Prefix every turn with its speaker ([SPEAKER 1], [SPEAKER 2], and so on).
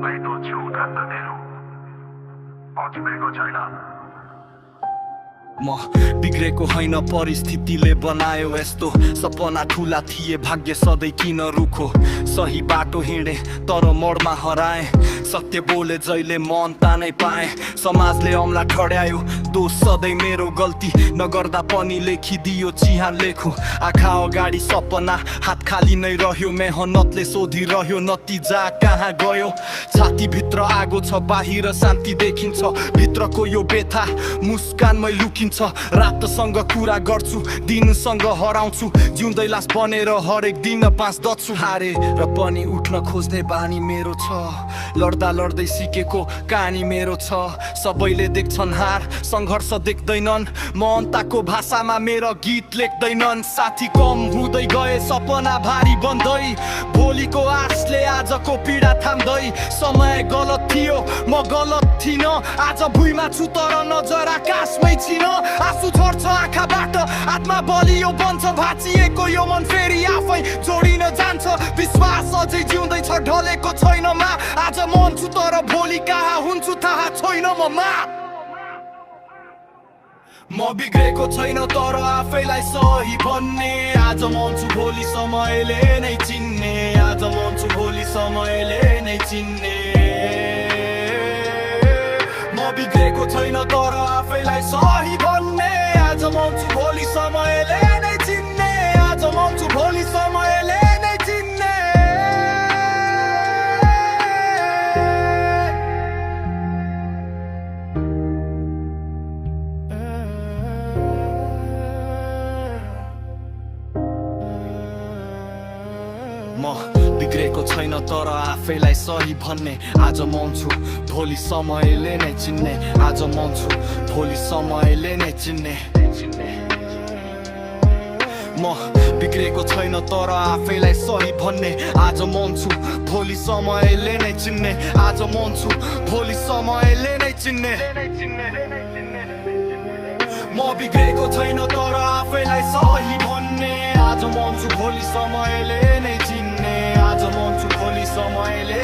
[SPEAKER 1] पैदो छेउ कान्दनेहरू अटिएको छैन।
[SPEAKER 2] म बिग्रेको होइन परिस्थितिले बनायो यस्तो सपना ठुला थिए भाग्य सधैँ किन रुखो सही बाटो हिँडे तर मोडमा हराए सत्य बोले जहिले मन तानै पाए समाजले औँला ठड्यायो दोष सधैँ मेरो गल्ती नगर्दा पनि लेखिदियो चिहान लेखो आँखा अगाडि सपना हात खाली नै रह्यो मेहनतले सोधिरह्यो नतिजा कहाँ गयो छातीभित्र आगो छ बाहिर शान्ति देखिन्छ भित्रको यो व्यथा मुस्कानमै लुकिन्छ रातसँग कुरा गर्छु दिनसँग हराउँछु जिउँदै लास बनेर हरेक दिन बाँच्दछु हारे र पनि उठ्न खोज्ने बानी मेरो छ लड्दा लड्दै सिकेको कहानी मेरो छ सबैले देख्छन् हार सङ्घर्ष देख्दैनन् म अन्ताको भाषामा मेरो गीत लेख्दैनन् साथी कम हुँदै गए सपना भारी बन्दै भोलिको आशले आजको पीडा थाम्दै समय गलत थियो म गलत थिइनँ आज भुइँमा छु तर नजर आकाशमै छिन आँसु झर्छ आँखाबाट आत्मा बलियो बन्छ भाँचिएको यो मन फेरि आफै जोडिन जान्छ विश्वास अझै जिउँदैछ ढलेको छैन मा आज मन छु तर भोलि कहाँ हुन्छु थाहा छैन म बिग्रेको छैन तर आफैलाई सही भन्ने आज मन छु भोलि समयले नै चिन्ने आज मन छु भोलि समयले नै चिन्ने म बिग्रेको छैन तर आफैलाई सही भन्ने आज मन छु भोलि समयले नै चिन्ने आज मन छु भोलि समयले नै चिन्ने म बिग्रेको छैन तर आफैलाई सही भन्ने आज मन छु भोलि समयले नै चिन्ने आज मन छु भोलि समयले नै चिन्ने म बिग्रेको छैन तर आफैलाई सही भन्ने आज मन छु भोलि समयले नै चिन्ने आज मन छु भोलि समयले नै चिन्ने म बिग्रेको छैन तर आफैलाई सही भन्ने आज मन छु भोलि समयले नै चिन्ने आज मन छु भोलि समयले